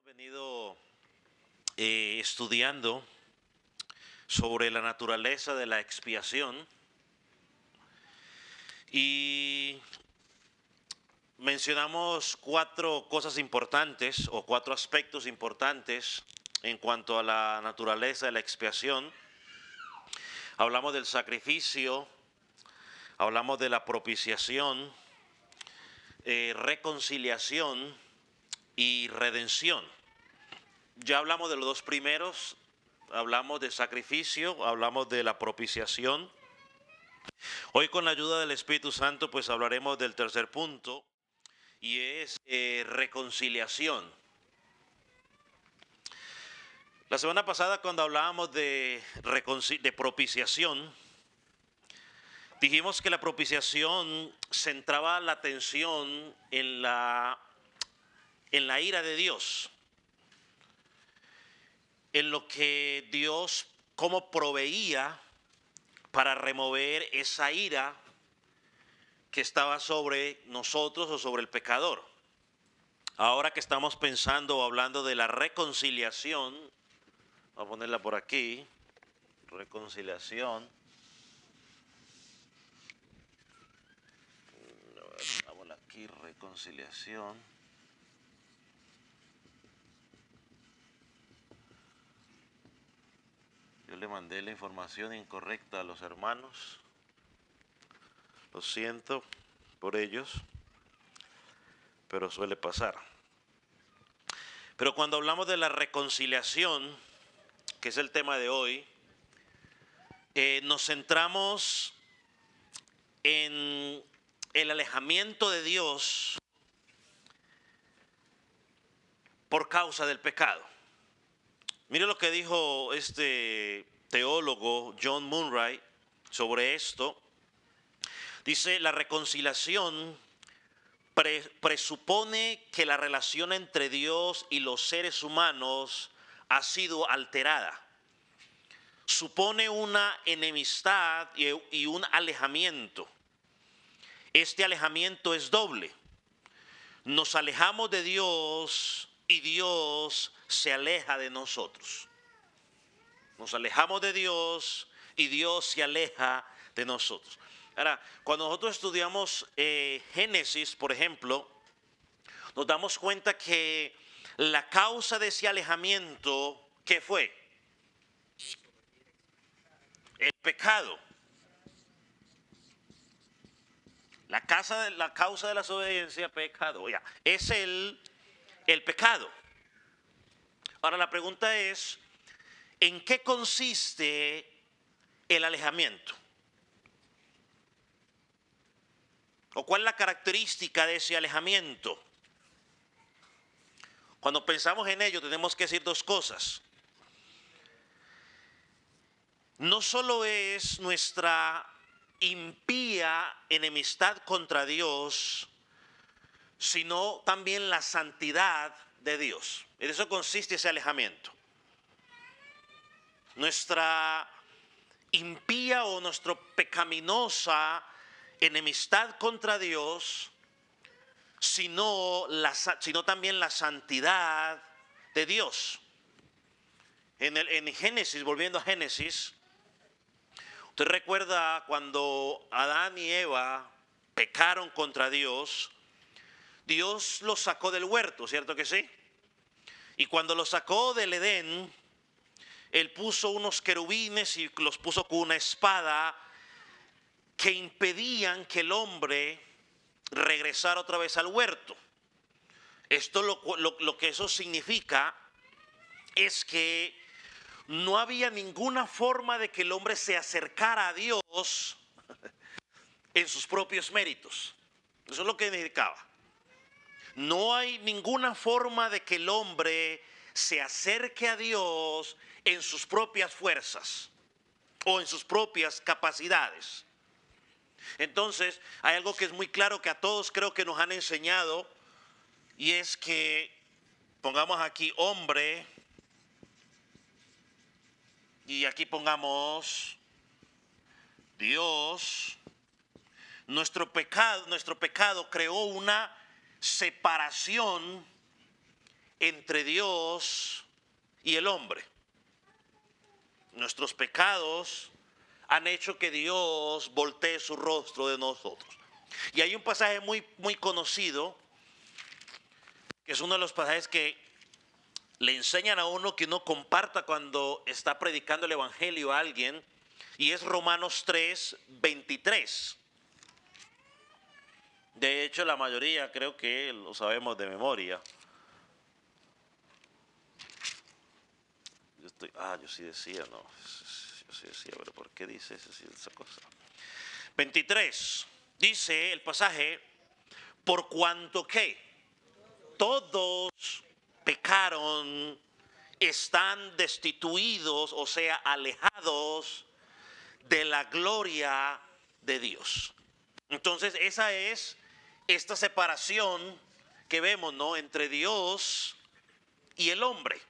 Venido estudiando sobre la naturaleza de la expiación y mencionamos cuatro cosas importantes o cuatro aspectos importantes en cuanto a la naturaleza de la expiación. Hablamos del sacrificio, hablamos de la propiciación, reconciliación y redención. Ya hablamos de los dos primeros, hablamos de sacrificio, hablamos de la propiciación. Hoy con la ayuda del Espíritu Santo pues hablaremos del tercer punto y es reconciliación. La semana pasada cuando hablábamos de propiciación, dijimos que la propiciación centraba la atención en la ira de Dios, en lo que Dios cómo proveía para remover esa ira que estaba sobre nosotros o sobre el pecador. Ahora que estamos pensando o hablando de la reconciliación, voy a ponerla por aquí, reconciliación. Vamos aquí, reconciliación. Yo le mandé la información incorrecta a los hermanos. Lo siento por ellos, pero suele pasar. Pero cuando hablamos de la reconciliación, que es el tema de hoy, nos centramos en el alejamiento de Dios por causa del pecado. Mire lo que dijo este teólogo John Murray sobre esto. Dice, la reconciliación presupone que la relación entre Dios y los seres humanos ha sido alterada. Supone una enemistad y un alejamiento. Este alejamiento es doble. Nos alejamos de Dios y Dios se aleja de nosotros. Nos alejamos de Dios y Dios se aleja de nosotros. Ahora, cuando nosotros estudiamos Génesis, por ejemplo, nos damos cuenta que la causa de ese alejamiento, ¿qué fue? El pecado. La causa de la desobediencia, pecado. Oiga, es el pecado. Ahora la pregunta es, ¿en qué consiste el alejamiento? ¿O cuál es la característica de ese alejamiento? Cuando pensamos en ello tenemos que decir dos cosas. No solo es nuestra impía enemistad contra Dios, sino también la santidad de Dios. En eso consiste ese alejamiento. Nuestra impía o nuestra pecaminosa enemistad contra Dios, sino también la santidad de Dios. En Génesis, volviendo a Génesis, usted recuerda cuando Adán y Eva pecaron contra Dios, Dios los sacó del huerto, ¿cierto que sí? Y cuando los sacó del Edén, Él puso unos querubines y los puso con una espada que impedían que el hombre regresara otra vez al huerto. Esto lo que eso significa es que no había ninguna forma de que el hombre se acercara a Dios en sus propios méritos. Eso es lo que significaba. No hay ninguna forma de que el hombre se acerque a Dios en sus propias fuerzas o en sus propias capacidades. Entonces, hay algo que es muy claro que a todos creo que nos han enseñado, y es que pongamos aquí hombre y aquí pongamos Dios. Nuestro pecado creó una separación entre Dios y el hombre. Nuestros pecados han hecho que Dios voltee su rostro de nosotros. Y hay un pasaje muy conocido, que es uno de los pasajes que le enseñan a uno que uno comparta cuando está predicando el evangelio a alguien, y es Romanos 3:23. De hecho, la mayoría creo que lo sabemos de memoria. Yo sí decía, no. Yo sí decía, pero ¿por qué dice esa cosa? 23. Dice el pasaje, por cuanto que todos pecaron, están destituidos, o sea, alejados de la gloria de Dios. Entonces, esa es esta separación que vemos, ¿no?, entre Dios y el hombre.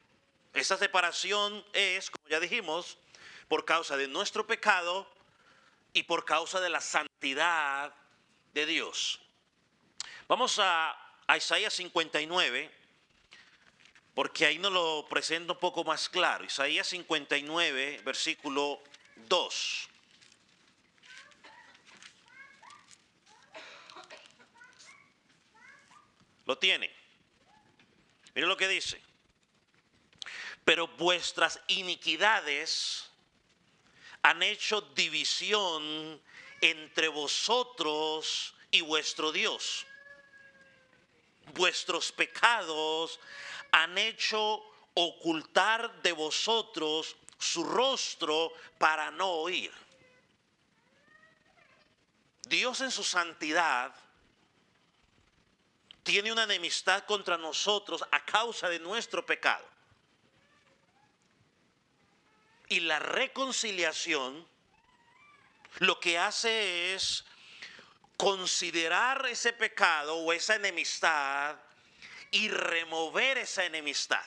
Esa separación es, como ya dijimos, por causa de nuestro pecado y por causa de la santidad de Dios. Vamos a Isaías 59, porque ahí nos lo presenta un poco más claro. Isaías 59, versículo 2. Lo tiene. Miren lo que dice. Pero vuestras iniquidades han hecho división entre vosotros y vuestro Dios. Vuestros pecados han hecho ocultar de vosotros su rostro para no oír. Dios en su santidad tiene una enemistad contra nosotros a causa de nuestro pecado. Y la reconciliación lo que hace es considerar ese pecado o esa enemistad y remover esa enemistad.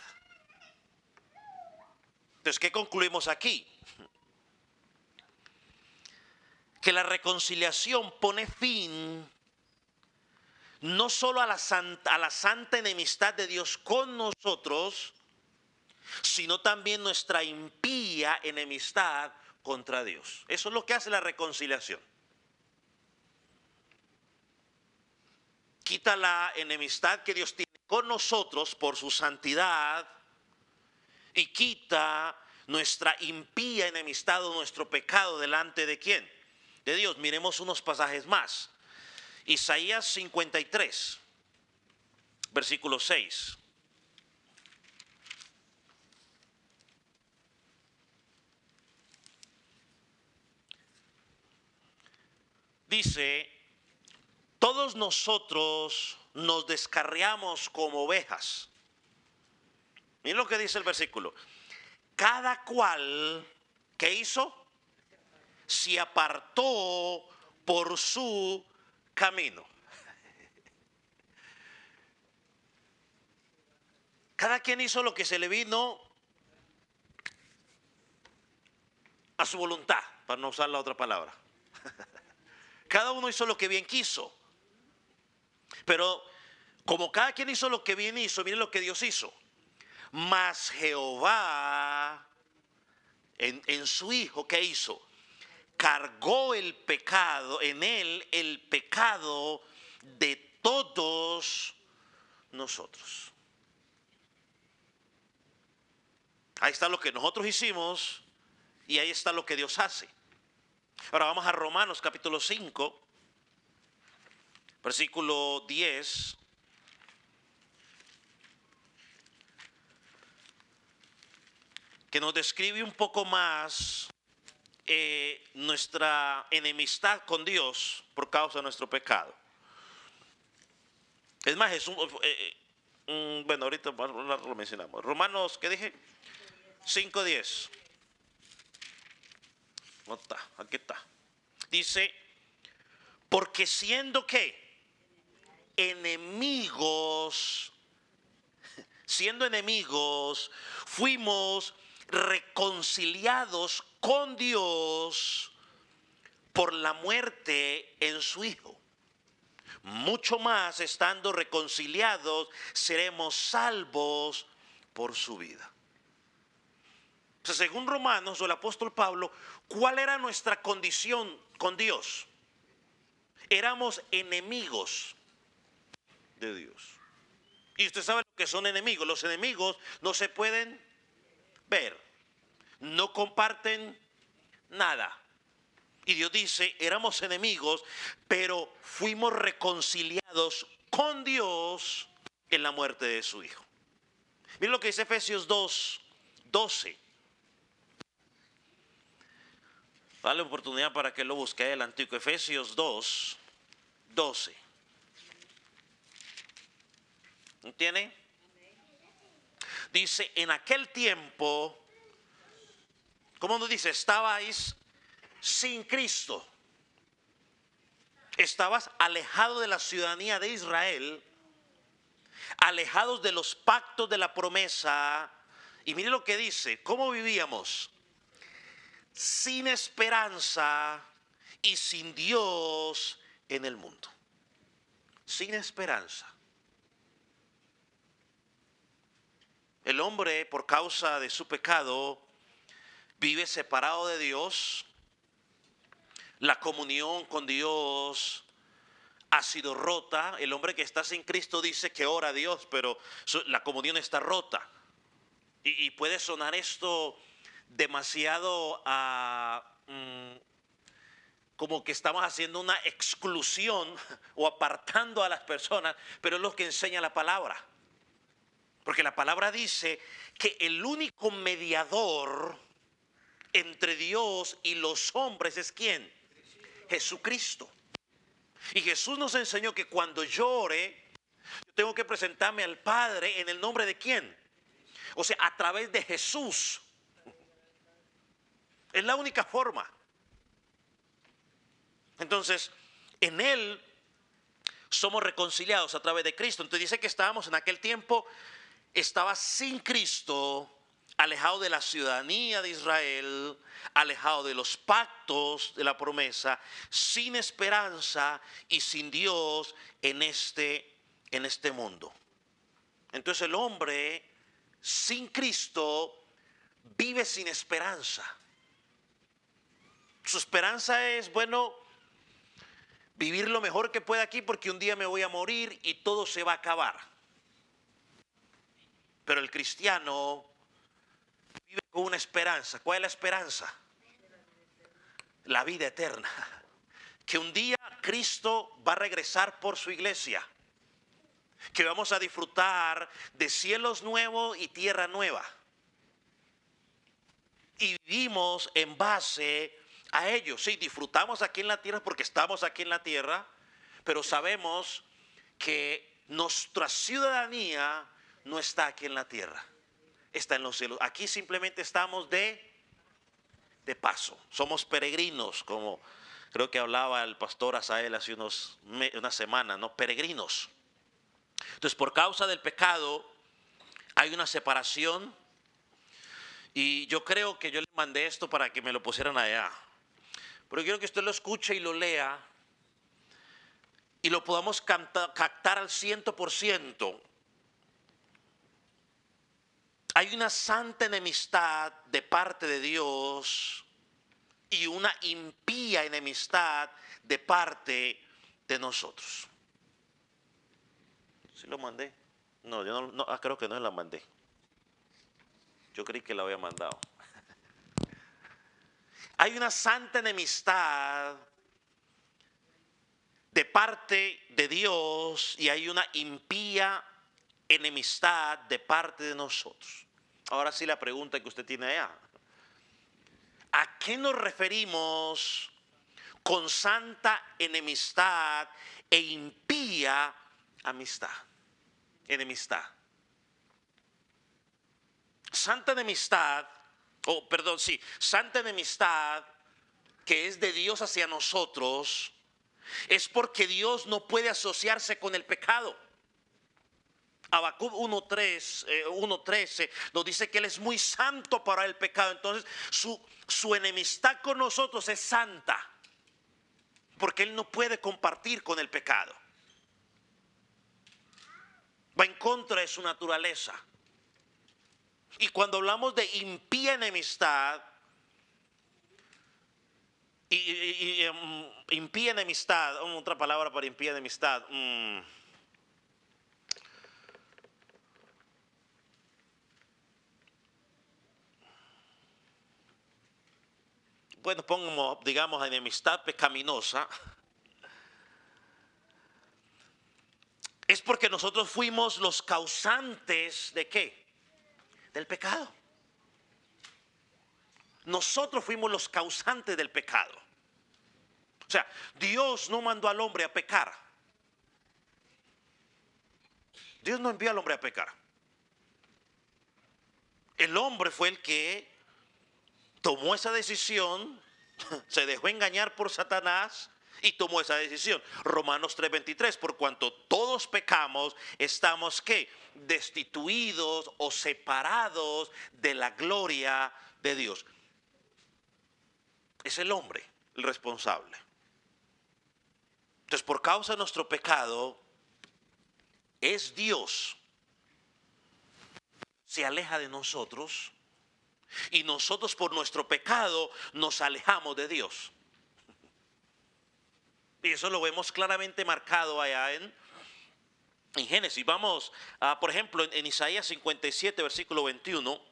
Entonces, ¿qué concluimos aquí? Que la reconciliación pone fin no solo a la santa enemistad de Dios con nosotros, sino también nuestra impía enemistad contra Dios. Eso es lo que hace la reconciliación. Quita la enemistad que Dios tiene con nosotros por su santidad y quita nuestra impía enemistad o nuestro pecado delante de ¿quién? De Dios. Miremos unos pasajes más. Isaías 53, versículo 6. Dice, todos nosotros nos descarriamos como ovejas. Miren lo que dice el versículo. Cada cual, ¿qué hizo? Se apartó por su camino. Cada quien hizo lo que se le vino a su voluntad, para no usar la otra palabra. Cada uno hizo lo que bien quiso. Pero como cada quien hizo lo que bien hizo, miren lo que Dios hizo. Mas Jehová en su Hijo, ¿qué hizo? Cargó el pecado, en él el pecado de todos nosotros. Ahí está lo que nosotros hicimos y ahí está lo que Dios hace. Ahora vamos a Romanos capítulo 5, versículo 10. Que nos describe un poco más nuestra enemistad con Dios por causa de nuestro pecado. Es más, bueno, ahorita lo mencionamos. Romanos, ¿qué dije? 5:10. ¿No está? Aquí está. Dice, porque siendo ¿qué? Siendo enemigos, fuimos reconciliados con Dios por la muerte en su Hijo. mucho más estando reconciliados seremos salvos por su vida. O sea, según Romanos o el apóstol Pablo, ¿cuál era nuestra condición con Dios? Éramos enemigos de Dios. Y usted sabe lo que son enemigos. Los enemigos no se pueden ver, no comparten nada. Y Dios dice, éramos enemigos, pero fuimos reconciliados con Dios en la muerte de su Hijo. Miren lo que dice Efesios 2:12. Dale oportunidad para que lo busque el antiguo. Efesios 2:12. ¿Entiende? Dice, en aquel tiempo, ¿cómo nos dice? Estabais sin Cristo. Estabas alejado de la ciudadanía de Israel, alejados de los pactos de la promesa. Y mire lo que dice, ¿cómo vivíamos? Sin esperanza y sin Dios en el mundo. Sin esperanza. El hombre, por causa de su pecado, vive separado de Dios. La comunión con Dios ha sido rota. El hombre que está sin Cristo dice que ora a Dios, pero la comunión está rota. Y puede sonar esto demasiado como que estamos haciendo una exclusión o apartando a las personas, pero es lo que enseña la palabra. Porque la palabra dice que el único mediador entre Dios y los hombres es ¿quién? Jesucristo. Y Jesús nos enseñó que cuando yo ore, yo tengo que presentarme al Padre en el nombre de ¿quién? O sea, a través de Jesús. Es la única forma. Entonces, en Él somos reconciliados a través de Cristo. Entonces dice que estábamos en aquel tiempo, estaba sin Cristo, alejado de la ciudadanía de Israel, alejado de los pactos de la promesa, sin esperanza y sin Dios en este mundo. Entonces el hombre sin Cristo vive sin esperanza. Su esperanza es, bueno, vivir lo mejor que pueda aquí porque un día me voy a morir y todo se va a acabar. Pero el cristiano vive con una esperanza. ¿Cuál es la esperanza? La vida eterna. Que un día Cristo va a regresar por su iglesia. Que vamos a disfrutar de cielos nuevos y tierra nueva. Y vivimos en base a ello. Sí, disfrutamos aquí en la tierra porque estamos aquí en la tierra, pero sabemos que nuestra ciudadanía no está aquí en la tierra, está en los cielos. Aquí simplemente estamos de paso, somos peregrinos, como creo que hablaba el pastor Asael hace una semana, ¿no? Peregrinos. Entonces, por causa del pecado hay una separación, y yo creo que yo le mandé esto para que me lo pusieran allá, pero quiero que usted lo escuche y lo lea y lo podamos captar al 100%. Hay una santa enemistad de parte de Dios y una impía enemistad de parte de nosotros. ¿Sí lo mandé? No, yo no, creo que no la mandé. Yo creí que la había mandado. Hay una santa enemistad de parte de Dios y hay una impía enemistad de parte de nosotros. Ahora sí, la pregunta que usted tiene allá: ¿a qué nos referimos con santa enemistad e impía amistad? Enemistad. Santa enemistad, santa enemistad que es de Dios hacia nosotros, es porque Dios no puede asociarse con el pecado. Habacuc 1:13 nos dice que Él es muy santo para el pecado. Entonces su enemistad con nosotros es santa, porque Él no puede compartir con el pecado. va en contra de su naturaleza. Y cuando hablamos de impía enemistad, impía enemistad, otra palabra para impía enemistad. Bueno, pongamos, digamos, enemistad pecaminosa. Es porque nosotros fuimos los causantes ¿de qué? Del pecado. Nosotros fuimos los causantes del pecado. O sea, Dios no mandó al hombre a pecar. Dios no envió al hombre a pecar. El hombre fue el que tomó esa decisión, se dejó engañar por Satanás y tomó esa decisión. Romanos 3:23, por cuanto todos pecamos, estamos ¿qué? Destituidos o separados de la gloria de Dios. Es el hombre el responsable. Entonces, por causa de nuestro pecado, es Dios. Se aleja de nosotros y nosotros por nuestro pecado nos alejamos de Dios. Y eso lo vemos claramente marcado allá en Génesis. Vamos, por ejemplo, en Isaías 57, versículo 21.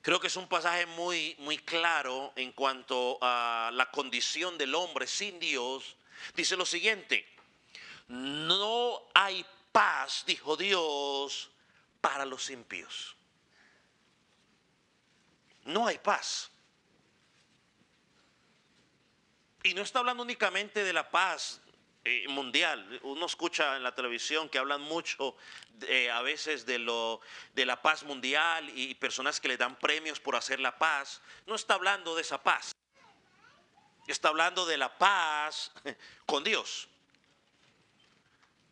Creo que es un pasaje muy, muy claro en cuanto a la condición del hombre sin Dios. Dice lo siguiente: no hay paz, dijo Dios, para los impíos. No hay paz. Y no está hablando únicamente de la paz mundial. Uno escucha en la televisión que hablan mucho a veces de la paz mundial y personas que le dan premios por hacer la paz. No está hablando de esa paz. Está hablando de la paz con Dios.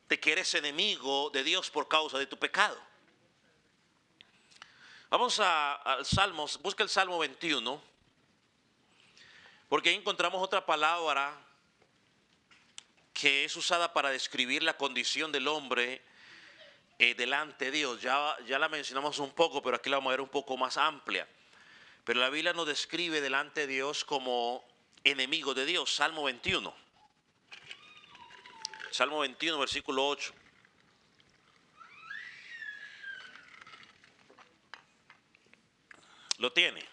De que eres enemigo de Dios por causa de tu pecado. Vamos al Salmo, busca el Salmo 21. Porque ahí encontramos otra palabra que es usada para describir la condición del hombre delante de Dios. Ya la mencionamos un poco, pero aquí la vamos a ver un poco más amplia. Pero la Biblia nos describe delante de Dios como enemigo de Dios. Salmo 21. Salmo 21, versículo 8. ¿Lo tiene?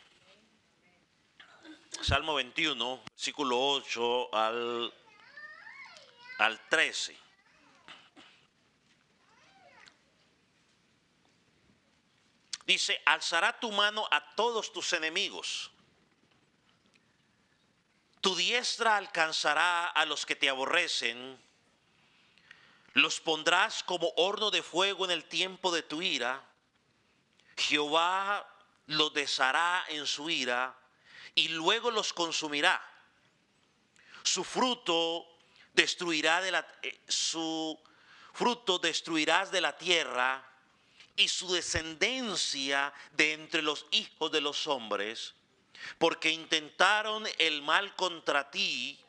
Salmo 21, versículo 8 al 13. Dice: alzará tu mano a todos tus enemigos. Tu diestra alcanzará a los que te aborrecen. Los pondrás como horno de fuego en el tiempo de tu ira. Jehová los deshará en su ira y luego los consumirá. Su fruto destruirás de la tierra y su descendencia de entre los hijos de los hombres, porque intentaron el mal contra ti,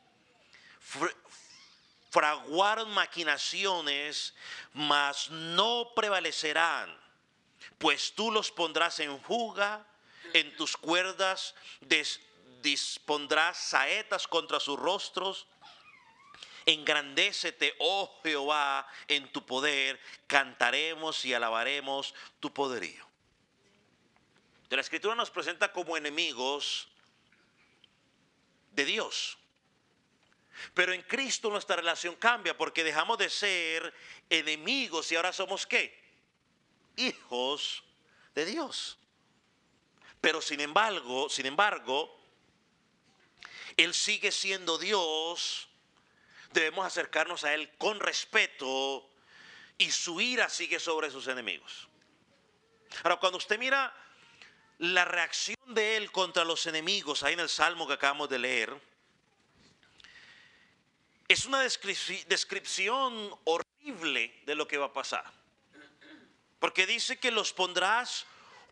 fraguaron maquinaciones, mas no prevalecerán, pues tú los pondrás en fuga, en tus cuerdas dispondrás saetas contra sus rostros. Engrandécete, oh Jehová, en tu poder, cantaremos y alabaremos tu poderío. La Escritura nos presenta como enemigos de Dios. Pero en Cristo nuestra relación cambia, porque dejamos de ser enemigos y ahora somos ¿qué? Hijos de Dios. Pero sin embargo, Él sigue siendo Dios. Debemos acercarnos a Él con respeto y su ira sigue sobre sus enemigos. Ahora, cuando usted mira la reacción de Él contra los enemigos ahí en el Salmo que acabamos de leer, es una descripción horrible de lo que va a pasar. Porque dice que los pondrás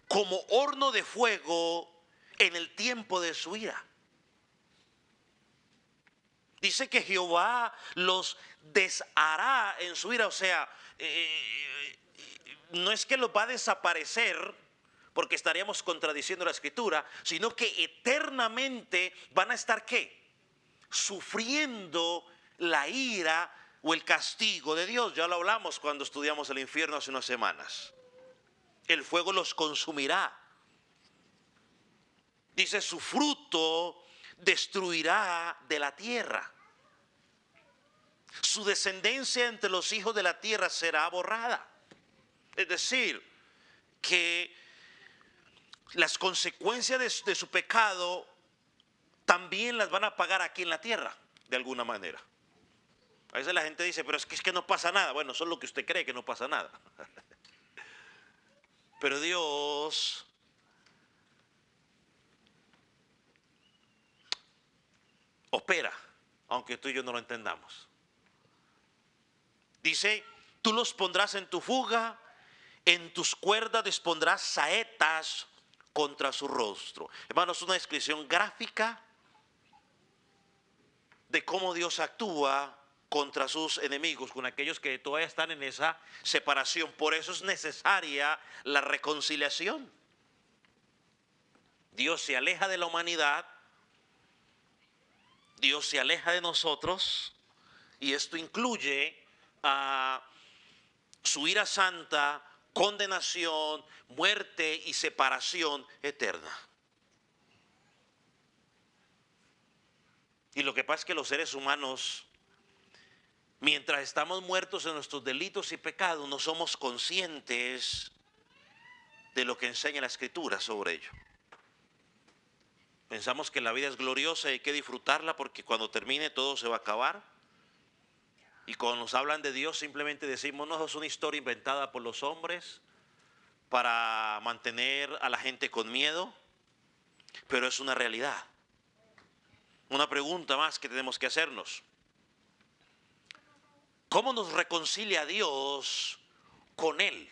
como horno de fuego en el tiempo de su ira. Dice que Jehová los deshará en su ira. O sea, no es que los va a desaparecer, porque estaríamos contradiciendo la escritura, sino que eternamente van a estar ¿qué? Sufriendo la ira o el castigo de Dios. Ya lo hablamos cuando estudiamos el infierno hace unas semanas. El fuego los consumirá. Dice, su fruto destruirá de la tierra. Su descendencia entre los hijos de la tierra será borrada. Es decir, que las consecuencias de su pecado también las van a pagar aquí en la tierra, de alguna manera. A veces la gente dice, pero es que no pasa nada. Bueno, eso es lo que usted cree, que no pasa nada. Pero Dios opera, aunque tú y yo no lo entendamos. Dice, tú los pondrás en tu fuga, en tus cuerdas dispondrás saetas contra su rostro. Hermanos, una descripción gráfica de cómo Dios actúa contra sus enemigos, con aquellos que todavía están en esa separación. Por eso es necesaria la reconciliación. Dios se aleja de la humanidad, Dios se aleja de nosotros, y esto incluye a su ira santa, condenación, muerte y separación eterna. Y lo que pasa es que los seres humanos, mientras estamos muertos en nuestros delitos y pecados, no somos conscientes de lo que enseña la Escritura sobre ello. Pensamos que la vida es gloriosa y hay que disfrutarla porque cuando termine todo se va a acabar. Y cuando nos hablan de Dios simplemente decimos, no, es una historia inventada por los hombres para mantener a la gente con miedo, pero es una realidad. Una pregunta más que tenemos que hacernos: ¿cómo nos reconcilia Dios con Él?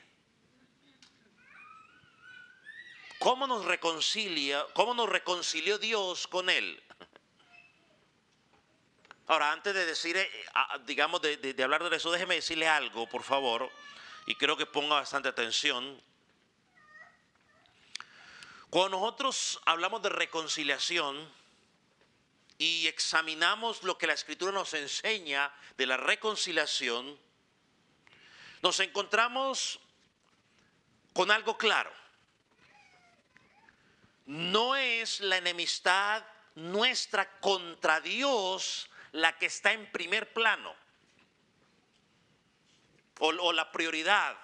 ¿Cómo nos reconcilió Dios con Él? Ahora, antes de decir, digamos, de hablar de eso, déjeme decirle algo, por favor, y creo que ponga bastante atención. Cuando nosotros hablamos de reconciliación y examinamos lo que la Escritura nos enseña de la reconciliación, nos encontramos con algo claro. No es la enemistad nuestra contra Dios la que está en primer plano o la prioridad,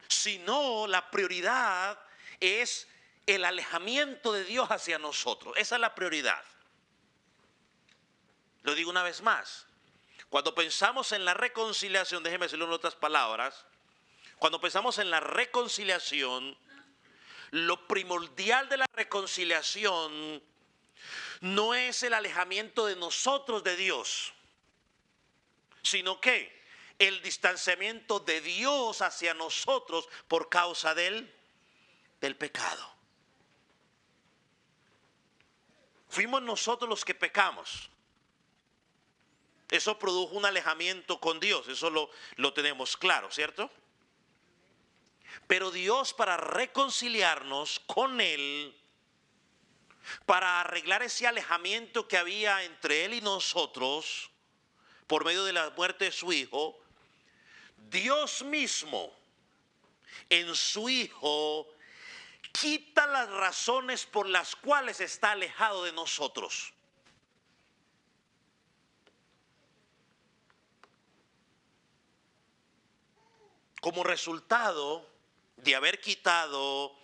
sino la prioridad es el alejamiento de Dios hacia nosotros. Esa es la prioridad. Lo digo una vez más. Cuando pensamos en la reconciliación, déjeme decirlo en otras palabras, cuando pensamos en la reconciliación, lo primordial de la reconciliación no es el alejamiento de nosotros de Dios, sino que el distanciamiento de Dios hacia nosotros por causa del pecado. Fuimos nosotros los que pecamos. Eso produjo un alejamiento con Dios, eso lo tenemos claro, ¿cierto? Pero Dios, para reconciliarnos con Él, para arreglar ese alejamiento que había entre Él y nosotros, por medio de la muerte de su Hijo, Dios mismo en su Hijo quita las razones por las cuales está alejado de nosotros. Como resultado de haber quitado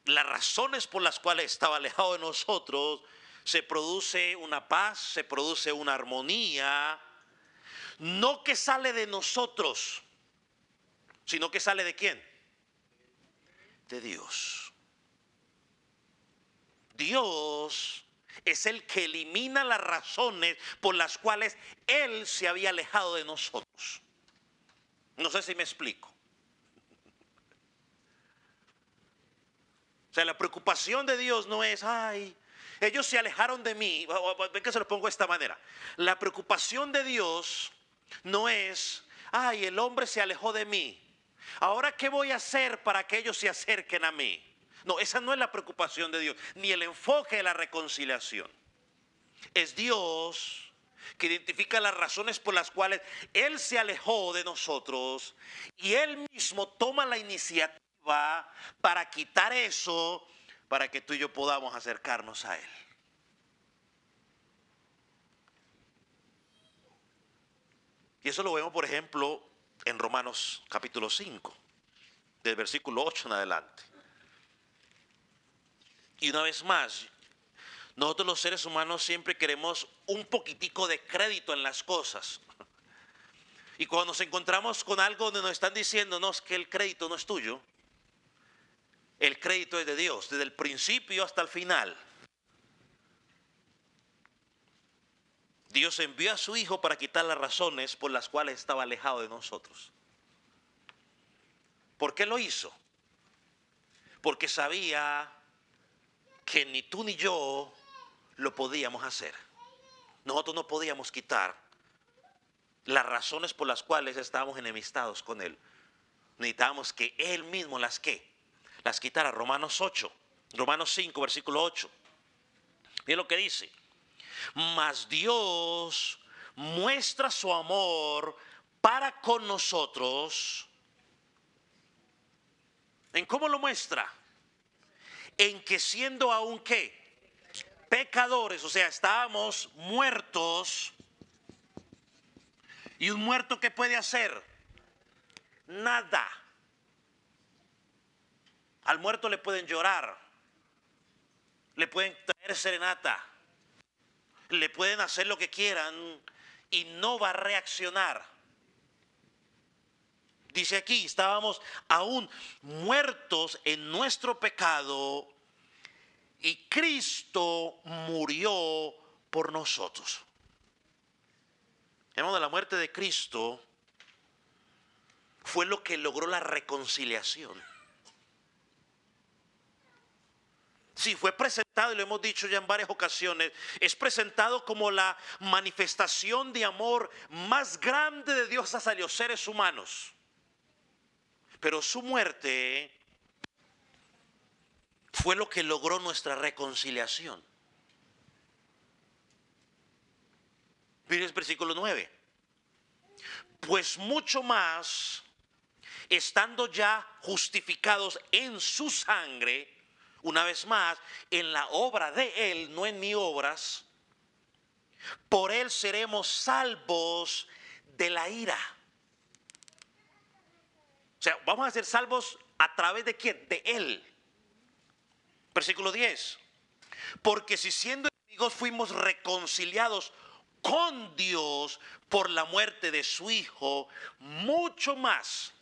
las razones por las cuales estaba alejado de nosotros, se produce una paz, se produce una armonía, no que sale de nosotros, sino que sale de ¿quién? De Dios. Dios es el que elimina las razones por las cuales Él se había alejado de nosotros. No sé si me explico. O sea, la preocupación de Dios no es, ay, ellos se alejaron de mí. Ven que se lo pongo de esta manera. La preocupación de Dios no es, ay, el hombre se alejó de mí. Ahora, ¿qué voy a hacer para que ellos se acerquen a mí? No, esa no es la preocupación de Dios, ni el enfoque de la reconciliación. Es Dios que identifica las razones por las cuales Él se alejó de nosotros y Él mismo toma la iniciativa para quitar eso, para que tú y yo podamos acercarnos a Él. Y eso lo vemos, por ejemplo, en Romanos capítulo 5, del versículo 8 en adelante. Y una vez más, nosotros los seres humanos siempre queremos un poquitico de crédito en las cosas. Y cuando nos encontramos con algo donde nos están diciéndonos que el crédito no es tuyo, el crédito es de Dios, desde el principio hasta el final. Dios envió a su Hijo para quitar las razones por las cuales estaba alejado de nosotros. ¿Por qué lo hizo? Porque sabía que ni tú ni yo lo podíamos hacer. Nosotros no podíamos quitar las razones por las cuales estábamos enemistados con Él. Necesitábamos que Él mismo las quitara. Romanos 5, versículo 8. Miren lo que dice. Mas Dios muestra su amor para con nosotros. ¿En cómo lo muestra? En que siendo aún ¿qué? Pecadores, o sea, estábamos muertos. ¿Y un muerto qué puede hacer? Nada. Al muerto le pueden llorar, le pueden traer serenata, le pueden hacer lo que quieran y no va a reaccionar. Dice aquí, estábamos aún muertos en nuestro pecado y Cristo murió por nosotros. Hermano, la muerte de Cristo fue lo que logró la reconciliación. Sí, fue presentado, y lo hemos dicho ya en varias ocasiones, es presentado como la manifestación de amor más grande de Dios hacia los seres humanos. Pero su muerte fue lo que logró nuestra reconciliación. Miren el versículo 9. Pues mucho más, estando ya justificados en su sangre, una vez más, en la obra de Él, no en mis obras, por Él seremos salvos de la ira. O sea, vamos a ser salvos a través de ¿quién? De Él. Versículo 10. Porque si siendo enemigos fuimos reconciliados con Dios por la muerte de su Hijo, mucho más,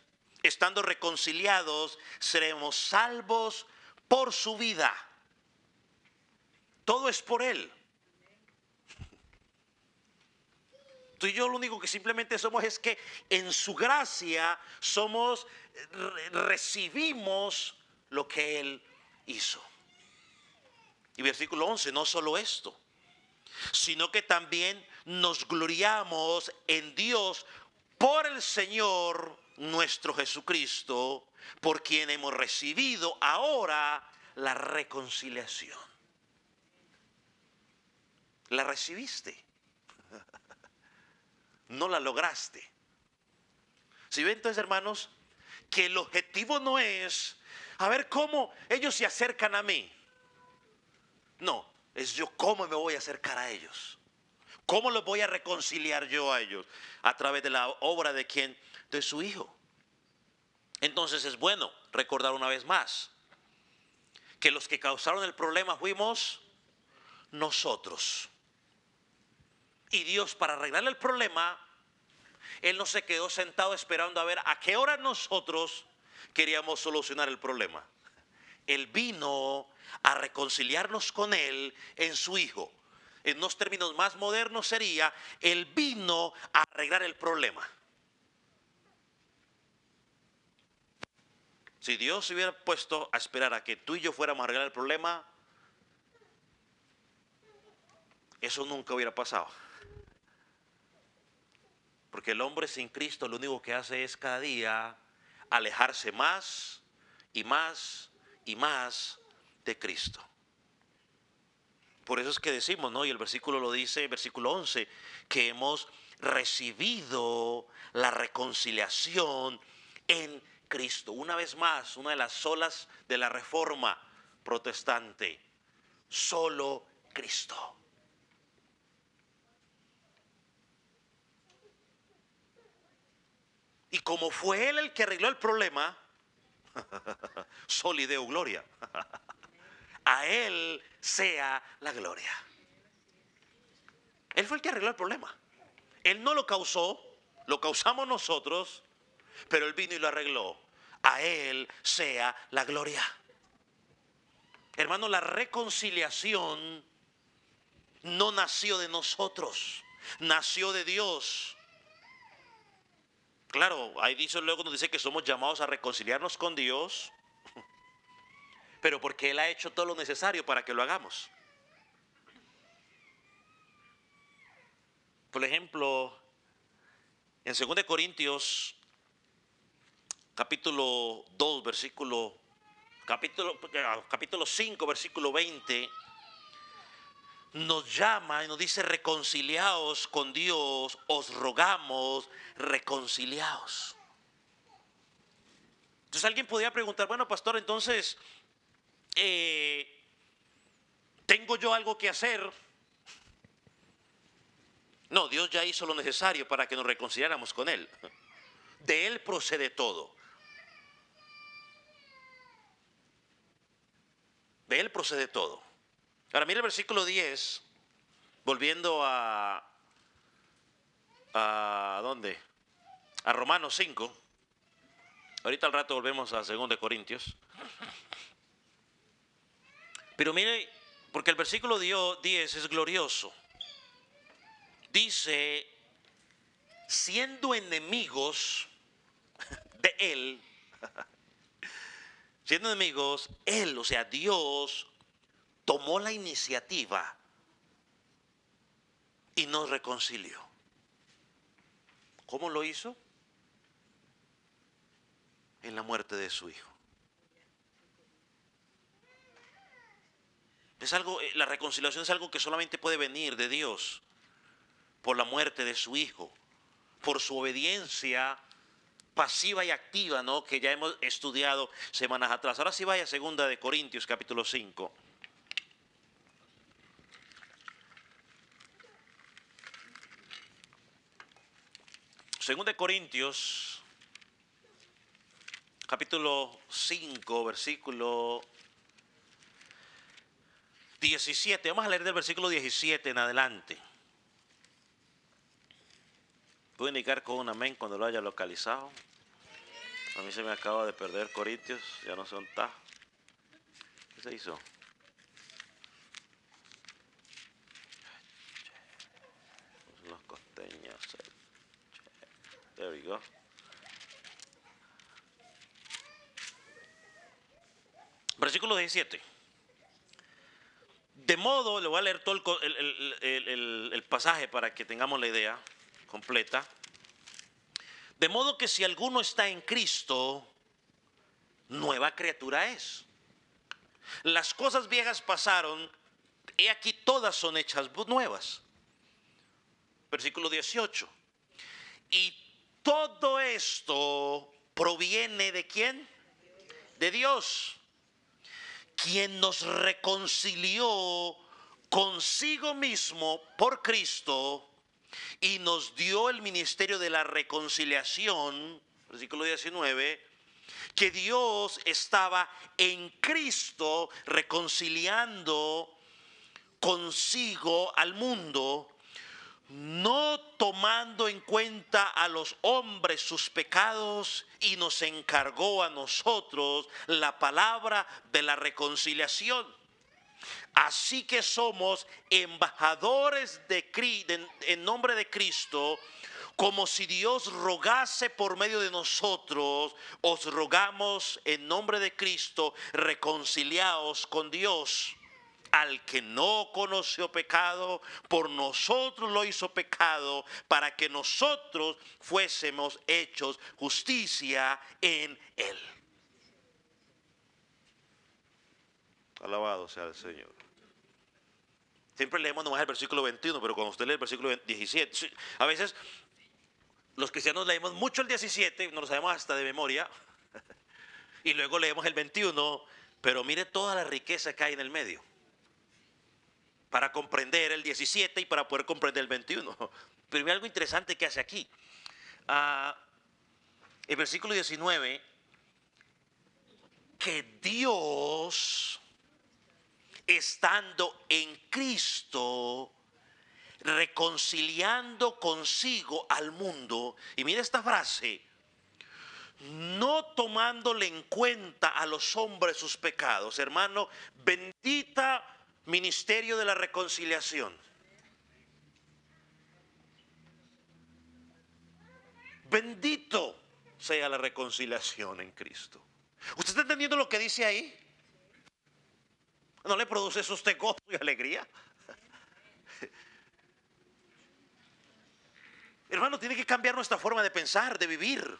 estando reconciliados, seremos salvos por su vida. Todo es por Él. Tú y yo lo único que simplemente somos es que en su gracia recibimos lo que Él hizo. Y versículo 11, no solo esto, sino que también nos gloriamos en Dios por el Señor nuestro Jesucristo, por quien hemos recibido ahora la reconciliación. ¿La recibiste? No la lograste. Si ven entonces, hermanos, que el objetivo no es a ver cómo ellos se acercan a mí. No, es yo cómo me voy a acercar a ellos. ¿Cómo los voy a reconciliar yo a ellos? A través de la obra de quién? De su Hijo. Entonces es bueno recordar una vez más que los que causaron el problema fuimos nosotros. Y Dios, para arreglar el problema, Él no se quedó sentado esperando a ver a qué hora nosotros queríamos solucionar el problema. Él vino a reconciliarnos con Él en su Hijo. En unos términos más modernos sería, Él vino a arreglar el problema. Si Dios se hubiera puesto a esperar a que tú y yo fuéramos a arreglar el problema, eso nunca hubiera pasado. Porque el hombre sin Cristo lo único que hace es cada día alejarse más y más y más de Cristo. Por eso es que decimos, ¿no? Y el versículo lo dice, versículo 11, que hemos recibido la reconciliación en Cristo. Una vez más, una de las solas de la reforma protestante, solo Cristo. Y como fue Él el que arregló el problema, soli Deo gloria, a Él sea la gloria. Él fue el que arregló el problema. Él no lo causó, lo causamos nosotros, pero Él vino y lo arregló. A Él sea la gloria. Hermano, la reconciliación no nació de nosotros, nació de Dios. Claro, ahí dice, luego nos dice que somos llamados a reconciliarnos con Dios, pero porque Él ha hecho todo lo necesario para que lo hagamos. Por ejemplo, en 2 Corintios, capítulo 2, capítulo 5, versículo 20, nos llama y nos dice: reconciliaos con Dios, os rogamos, reconciliaos. Entonces alguien podría preguntar, bueno, pastor, entonces, ¿tengo yo algo que hacer? No, Dios ya hizo lo necesario para que nos reconciliáramos con Él. De Él procede todo. De Él procede todo. Ahora mira el versículo 10, volviendo ¿a dónde? A Romanos 5. Ahorita al rato volvemos a 2 Corintios. Pero mire, porque el versículo 10 es glorioso. Dice: siendo enemigos de Él, siendo enemigos, Él, o sea, Dios, tomó la iniciativa y nos reconcilió. ¿Cómo lo hizo? En la muerte de su Hijo. Es algo, la reconciliación es algo que solamente puede venir de Dios por la muerte de su Hijo, por su obediencia pasiva y activa, ¿no? Que ya hemos estudiado semanas atrás. Ahora sí vaya a 2 Corintios capítulo 5. 2 Corintios capítulo 5, versículo 17. Vamos a leer del versículo 17 en adelante. ¿Puedo indicar con un amén cuando lo haya localizado? A mí se me acaba de perder Corintios, ya no sé dónde está. ¿Qué se hizo? Los costeños. There we go. Versículo 17. De modo, le voy a leer todo el pasaje para que tengamos la idea completa. De modo que si alguno está en Cristo, nueva criatura es. Las cosas viejas pasaron, he aquí todas son hechas nuevas. Versículo 18. Y todo esto proviene ¿de quién? De Dios, quien nos reconcilió consigo mismo por Cristo y nos dio el ministerio de la reconciliación. Versículo 19. Que Dios estaba en Cristo reconciliando consigo al mundo, no tomando en cuenta a los hombres sus pecados, y nos encargó a nosotros la palabra de la reconciliación. Así que somos embajadores en nombre de Cristo, como si Dios rogase por medio de nosotros. Os rogamos en nombre de Cristo, reconciliaos con Dios. al que no conoció pecado, por nosotros lo hizo pecado, para que nosotros fuésemos hechos justicia en él. Alabado sea el Señor. Siempre leemos nomás el versículo 21, pero cuando usted lee el versículo 17, a veces los cristianos leemos mucho el 17, nos lo sabemos hasta de memoria, y luego leemos el 21, pero mire toda la riqueza que hay en el medio para comprender el 17 y para poder comprender el 21. Pero mira algo interesante que hace aquí. El versículo 19, que Dios, estando en Cristo, reconciliando consigo al mundo, y mira esta frase, no tomándole en cuenta a los hombres sus pecados. Hermano, bendita ministerio de la reconciliación. Bendito sea la reconciliación en Cristo. ¿Usted está entendiendo lo que dice ahí? ¿No le produce eso a usted gozo y alegría? Hermano, tiene que cambiar nuestra forma de pensar, de vivir.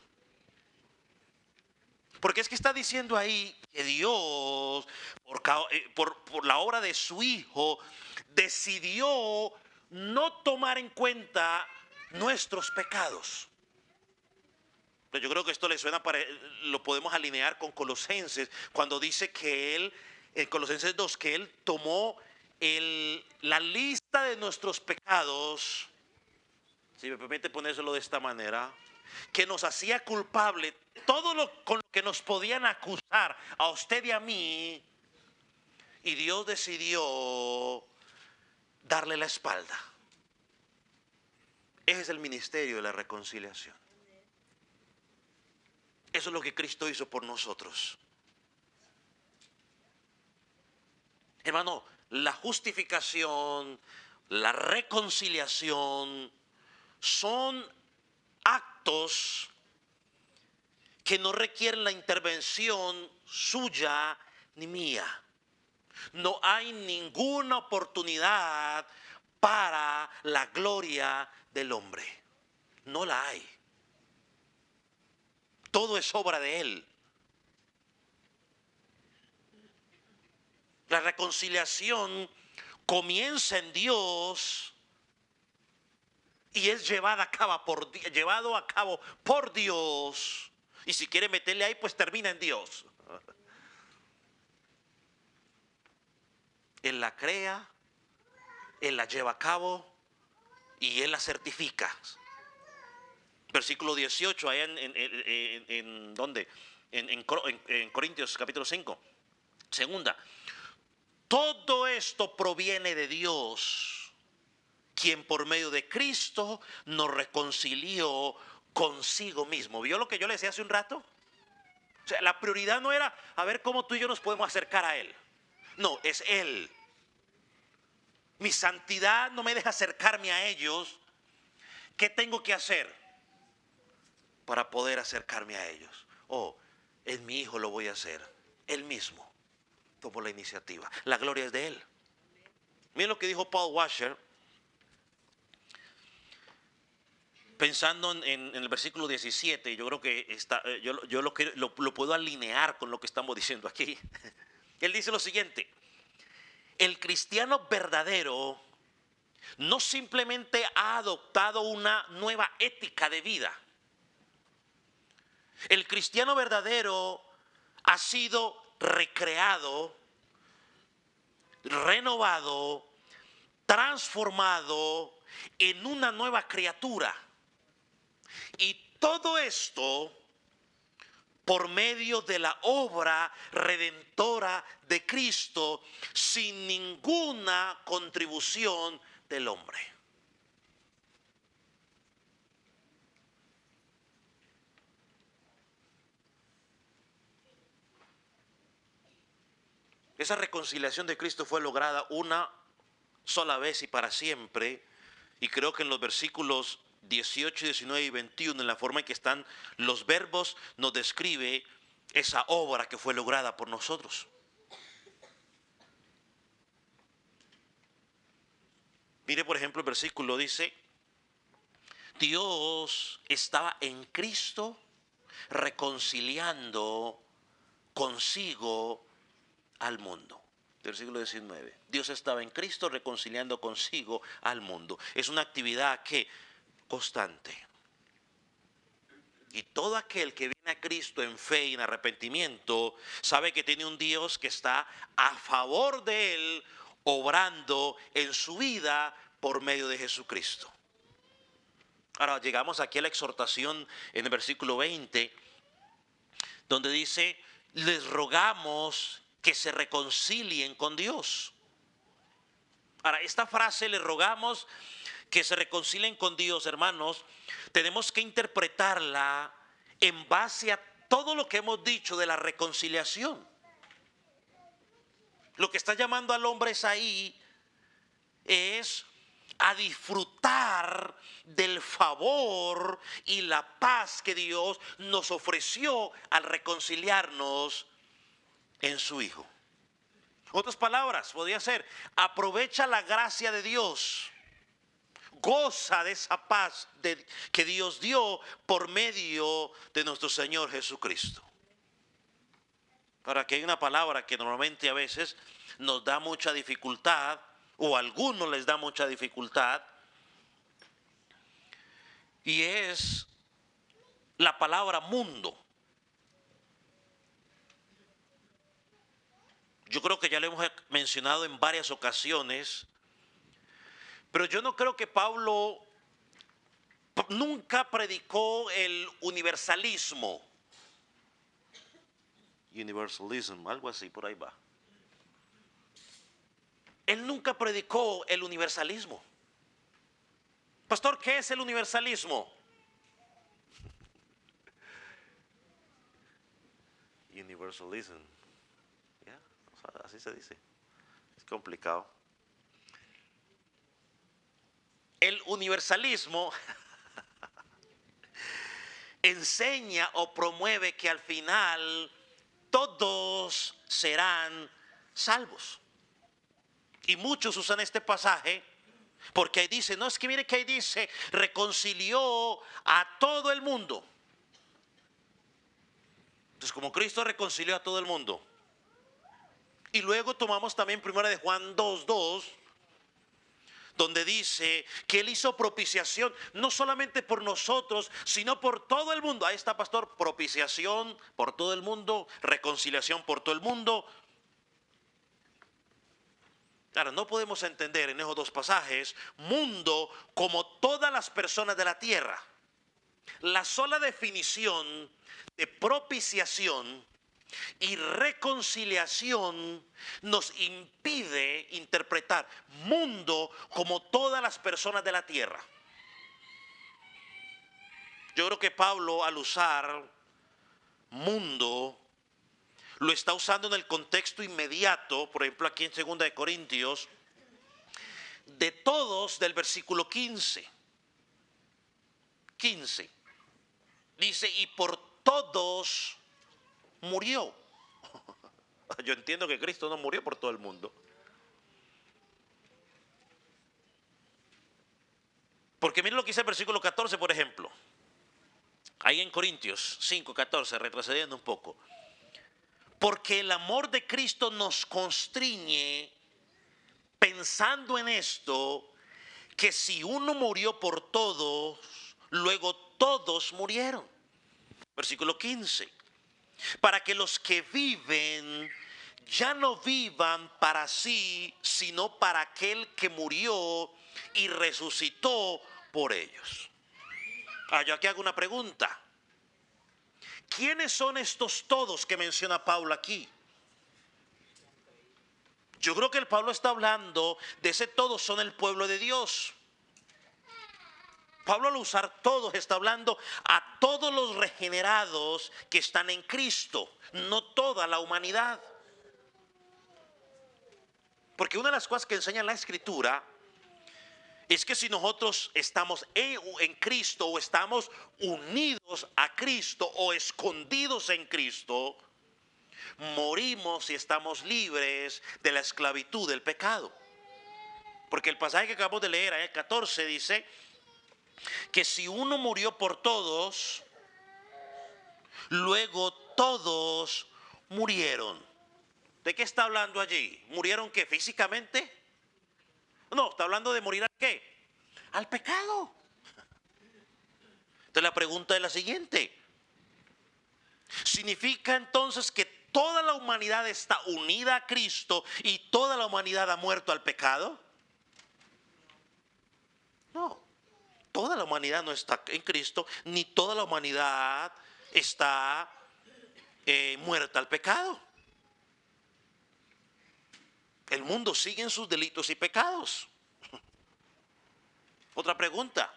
Porque es que está diciendo ahí que Dios, por la obra de su Hijo, decidió no tomar en cuenta nuestros pecados. Yo creo que esto le suena, lo podemos alinear con Colosenses, cuando dice que Él, en Colosenses 2, que Él tomó la lista de nuestros pecados, si me permite ponérselo de esta manera, que nos hacía culpable, todo con lo que nos podían acusar a usted y a mí, y Dios decidió darle la espalda. Ese es el ministerio de la reconciliación. Eso es lo que Cristo hizo por nosotros. Hermano, la justificación, la reconciliación son actos que no requieren la intervención suya ni mía. No hay ninguna oportunidad para la gloria del hombre. No la hay. Todo es obra de Él. La reconciliación comienza en Dios y es llevado a cabo por Dios. Y si quiere meterle ahí, pues termina en Dios. Él la crea, Él la lleva a cabo y Él la certifica. Versículo 18, allá en ¿dónde? En Corintios capítulo 5. Segunda, todo esto proviene de Dios, quien por medio de Cristo nos reconcilió consigo mismo. ¿Vio lo que yo le decía hace un rato? O sea, la prioridad no era a ver cómo tú y yo nos podemos acercar a Él. No, es Él. Mi santidad no me deja acercarme a ellos. ¿Qué tengo que hacer para poder acercarme a ellos? Oh, en mi Hijo lo voy a hacer. Él mismo tomó la iniciativa. La gloria es de Él. Miren lo que dijo Paul Washer, pensando en el versículo 17. Yo creo que yo lo puedo alinear con lo que estamos diciendo aquí. Él dice lo siguiente: el cristiano verdadero no simplemente ha adoptado una nueva ética de vida. El cristiano verdadero ha sido recreado, renovado, transformado en una nueva criatura. Y todo esto por medio de la obra redentora de Cristo, sin ninguna contribución del hombre. Esa reconciliación de Cristo fue lograda una sola vez y para siempre. Y creo que en los versículos 18, 19 y 21, en la forma en que están los verbos, nos describe esa obra que fue lograda por nosotros. Mire, por ejemplo, el versículo dice: Dios estaba en Cristo reconciliando consigo al mundo. Versículo 19. Dios estaba en Cristo reconciliando consigo al mundo. Es una actividad que constante. Y todo aquel que viene a Cristo en fe y en arrepentimiento sabe que tiene un Dios que está a favor de él, obrando en su vida por medio de Jesucristo. Ahora llegamos aquí a la exhortación en el versículo 20, donde dice: les rogamos que se reconcilien con Dios. Ahora, esta frase, les rogamos que se reconcilien con Dios, hermanos, tenemos que interpretarla en base a todo lo que hemos dicho de la reconciliación. Lo que está llamando al hombre es ahí es a disfrutar del favor y la paz que Dios nos ofreció al reconciliarnos en su Hijo. Otras palabras, podría ser: aprovecha la gracia de Dios, goza de esa paz que Dios dio por medio de nuestro Señor Jesucristo. Para que hay una palabra que normalmente a veces nos da mucha dificultad, o a algunos les da mucha dificultad, y es la palabra mundo. Yo creo que ya lo hemos mencionado en varias ocasiones, pero yo no creo que Pablo nunca predicó el universalismo. Universalism, algo así, por ahí va. Él nunca predicó el universalismo. Pastor, ¿qué es el universalismo? Universalism. Yeah, o sea, así se dice. Es complicado. El universalismo enseña o promueve que al final todos serán salvos. Y muchos usan este pasaje porque ahí dice, no, es que mire que ahí dice, reconcilió a todo el mundo. Entonces, como Cristo reconcilió a todo el mundo. Y luego tomamos también 1 de Juan 2:2, donde dice que Él hizo propiciación, no solamente por nosotros, sino por todo el mundo. Ahí está, pastor: propiciación por todo el mundo, reconciliación por todo el mundo. Ahora, no podemos entender en esos dos pasajes mundo como todas las personas de la tierra. La sola definición de propiciación y reconciliación nos impide interpretar mundo como todas las personas de la tierra. Yo creo que Pablo, al usar mundo, lo está usando en el contexto inmediato, por ejemplo aquí en 2 de Corintios, de todos, del versículo 15. Dice: y por todos murió. Yo entiendo que Cristo no murió por todo el mundo. Porque miren lo que dice el versículo 14, por ejemplo. Ahí en Corintios 5:14, retrocediendo un poco. Porque el amor de Cristo nos constriñe, pensando en esto, que si uno murió por todos, luego todos murieron. Versículo 15. Para que los que viven ya no vivan para sí, sino para aquel que murió y resucitó por ellos. Yo aquí hago una pregunta. ¿Quiénes son estos todos que menciona Pablo aquí? Yo creo que el Pablo está hablando de ese todos son el pueblo de Dios. Pablo, al usar todos, está hablando a todos los regenerados que están en Cristo, no toda la humanidad. Porque una de las cosas que enseña la Escritura es que si nosotros estamos en Cristo, o estamos unidos a Cristo, o escondidos en Cristo, morimos y estamos libres de la esclavitud del pecado. Porque el pasaje que acabamos de leer, el 14, dice que si uno murió por todos, luego todos murieron. ¿De qué está hablando allí? ¿Murieron qué? ¿Físicamente? No, está hablando de morir ¿a qué? Al pecado. Entonces la pregunta es la siguiente. ¿Significa entonces que toda la humanidad está unida a Cristo y toda la humanidad ha muerto al pecado? No, toda la humanidad no está en Cristo, ni toda la humanidad está muerta al pecado. El mundo sigue en sus delitos y pecados. Otra pregunta.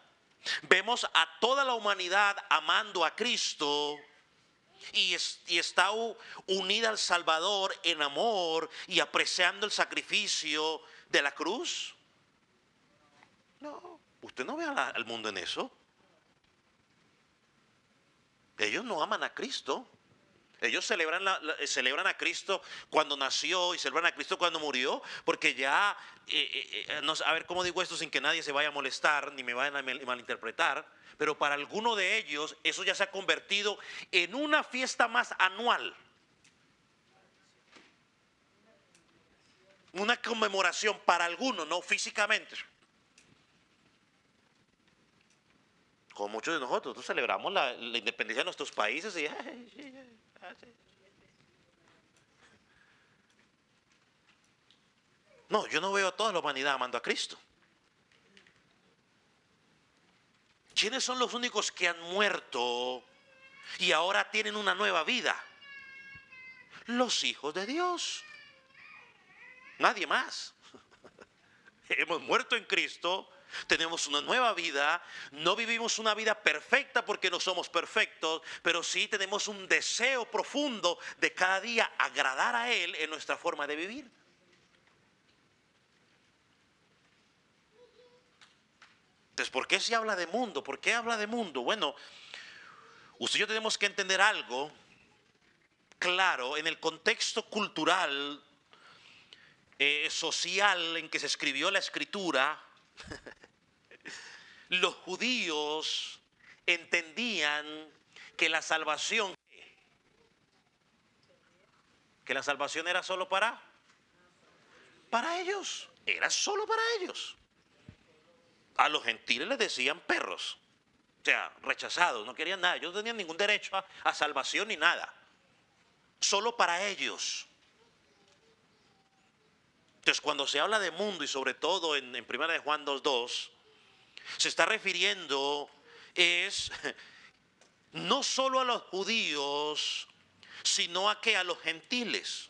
Vemos a toda la humanidad amando a Cristo y está unida al Salvador en amor y apreciando el sacrificio de la cruz. No, usted no ve al mundo en eso. Ellos no aman a Cristo. Ellos celebran a Cristo cuando nació y celebran a Cristo cuando murió, porque ya, no, a ver cómo digo esto sin que nadie se vaya a molestar ni me vayan a malinterpretar, pero para alguno de ellos eso ya se ha convertido en una fiesta más anual. Una conmemoración para algunos, no físicamente. Como muchos de nosotros celebramos la independencia de nuestros países y no, yo no veo a toda la humanidad amando a Cristo. ¿Quiénes son los únicos que han muerto y ahora tienen una nueva vida? Los hijos de Dios. Nadie más. Hemos muerto en Cristo, tenemos una nueva vida, no vivimos una vida perfecta porque no somos perfectos, pero sí tenemos un deseo profundo de cada día agradar a Él en nuestra forma de vivir. Entonces, ¿por qué se habla de mundo? ¿Por qué habla de mundo? Bueno, usted y yo tenemos que entender algo claro en el contexto cultural, social en que se escribió la Escritura. Los judíos entendían que la salvación era solo para ellos, era solo para ellos. A los gentiles les decían perros, o sea, rechazados, no querían nada, ellos no tenían ningún derecho a salvación ni nada, solo para ellos. Entonces, cuando se habla de mundo y sobre todo en 1 de Juan 2:2, se está refiriendo no solo a los judíos, sino a los gentiles.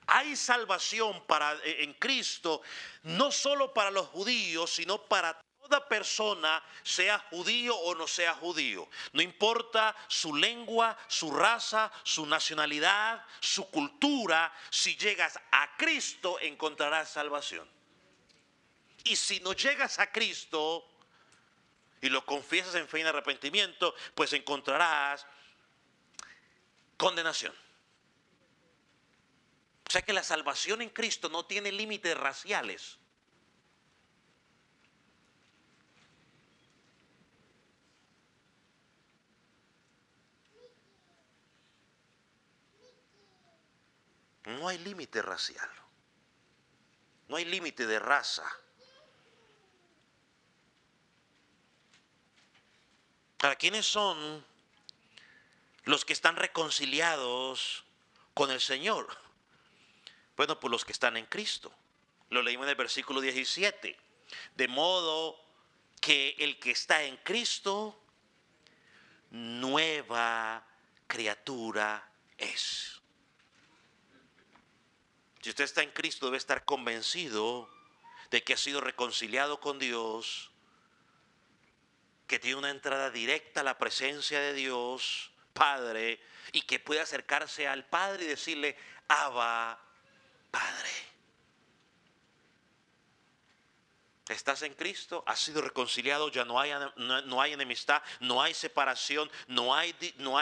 Hay salvación en Cristo, no solo para los judíos, sino para toda persona, sea judío o no sea judío. No importa su lengua, su raza, su nacionalidad, su cultura, si llegas a Cristo encontrarás salvación. Y si no llegas a Cristo y lo confiesas en fe y en arrepentimiento, pues encontrarás condenación. O sea que la salvación en Cristo no tiene límites raciales. No hay límite racial. No hay límite de raza. ¿Para quiénes son los que están reconciliados con el Señor? Bueno, pues los que están en Cristo. Lo leímos en el versículo 17. De modo que el que está en Cristo, nueva criatura es. Si usted está en Cristo, debe estar convencido de que ha sido reconciliado con Dios, que tiene una entrada directa a la presencia de Dios, Padre, y que puede acercarse al Padre y decirle, Abba, Padre. Estás en Cristo, has sido reconciliado, ya no hay enemistad, no hay separación, no hay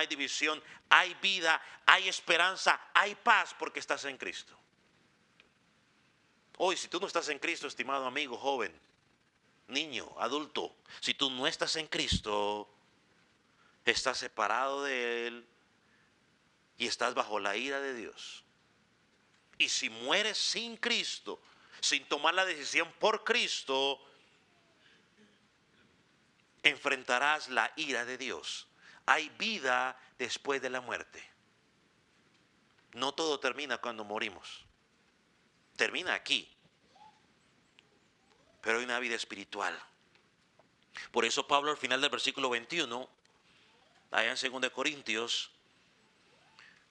división, hay vida, hay esperanza, hay paz porque estás en Cristo. Hoy, si tú no estás en Cristo, estimado amigo, joven, niño, adulto, si tú no estás en Cristo, estás separado de Él y estás bajo la ira de Dios. Y si mueres sin Cristo, sin tomar la decisión por Cristo, enfrentarás la ira de Dios. Hay vida después de la muerte. No todo termina cuando morimos. Termina aquí. Pero hay una vida espiritual. Por eso Pablo al final del versículo 21, allá en 2 Corintios,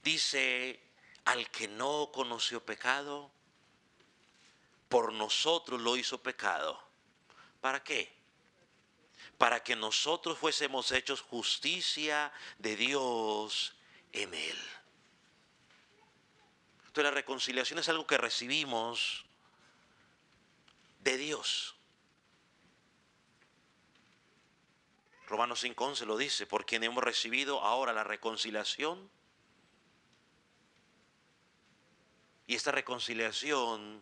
dice, al que no conoció pecado, por nosotros lo hizo pecado. ¿Para qué? Para que nosotros fuésemos hechos justicia de Dios en Él. Entonces la reconciliación es algo que recibimos de Dios. Romanos 5:11 lo dice, por quien hemos recibido ahora la reconciliación. Y esta reconciliación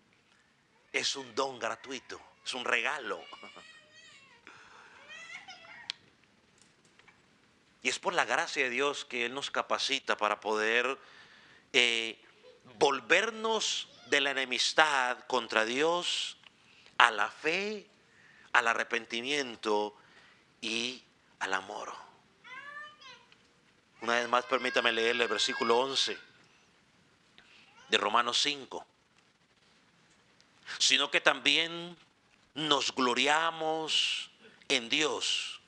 es un don gratuito, es un regalo. Y es por la gracia de Dios que Él nos capacita para poder volvernos de la enemistad contra Dios a la fe, al arrepentimiento y al amor. Una vez más, permítame leerle el versículo 11 de Romanos 5. Sino que también nos gloriamos en Dios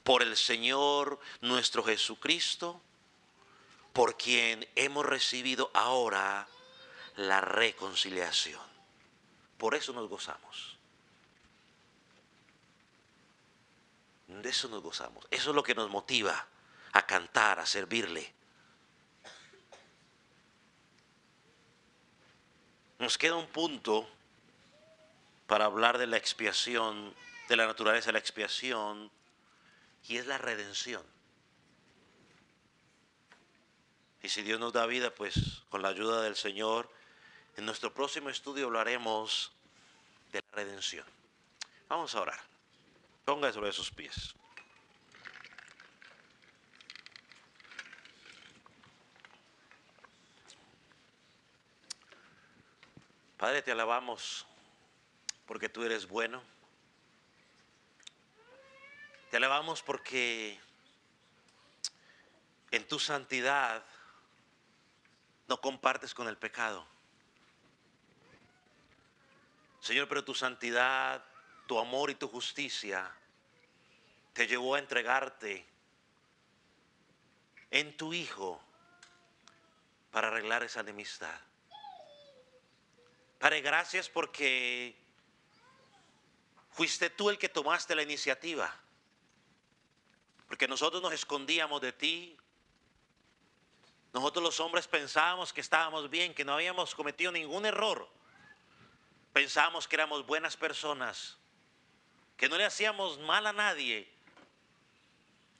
por el Señor nuestro Jesucristo, por quien hemos recibido ahora la reconciliación. Por eso nos gozamos. De eso nos gozamos. Eso es lo que nos motiva a cantar, a servirle. Nos queda un punto para hablar de la expiación, de la naturaleza de la expiación, y es la redención. Y si Dios nos da vida, pues con la ayuda del Señor, en nuestro próximo estudio hablaremos de la redención. Vamos a orar. Ponga sobre sus pies. Padre, te alabamos porque tú eres bueno. Te alabamos porque en tu santidad no compartes con el pecado. Señor, pero tu santidad, tu amor y tu justicia te llevó a entregarte en tu Hijo para arreglar esa enemistad. Padre, gracias porque fuiste tú el que tomaste la iniciativa. Porque nosotros nos escondíamos de ti. Nosotros los hombres pensábamos que estábamos bien, que no habíamos cometido ningún error. Pensábamos que éramos buenas personas, que no le hacíamos mal a nadie.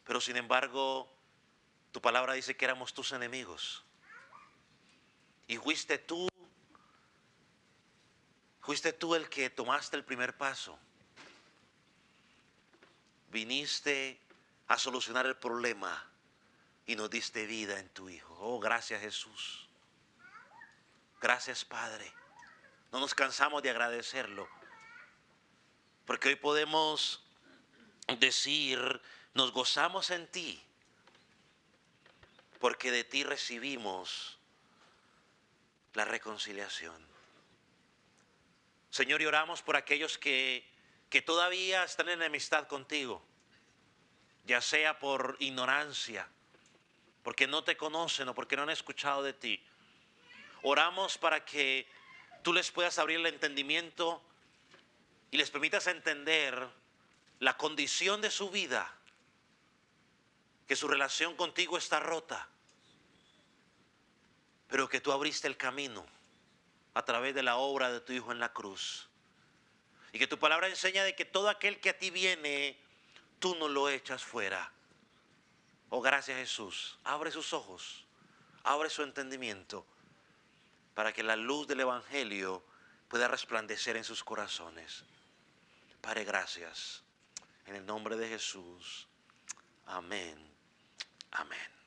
Pero sin embargo, tu palabra dice que éramos tus enemigos. Y fuiste tú el que tomaste el primer paso. Viniste a solucionar el problema y nos diste vida en tu Hijo. Oh, gracias Jesús. Gracias Padre. No nos cansamos de agradecerlo. Porque hoy podemos decir, nos gozamos en ti. Porque de ti recibimos la reconciliación. Señor, y oramos por aquellos que todavía están en enemistad contigo. Ya sea por ignorancia, porque no te conocen o porque no han escuchado de ti. Oramos para que tú les puedas abrir el entendimiento y les permitas entender la condición de su vida, que su relación contigo está rota, pero que tú abriste el camino a través de la obra de tu Hijo en la cruz. Y que tu palabra enseña de que todo aquel que a ti viene, tú no lo echas fuera. Oh, gracias Jesús. Abre sus ojos, abre su entendimiento, para que la luz del Evangelio pueda resplandecer en sus corazones. Padre, gracias. En el nombre de Jesús. Amén. Amén.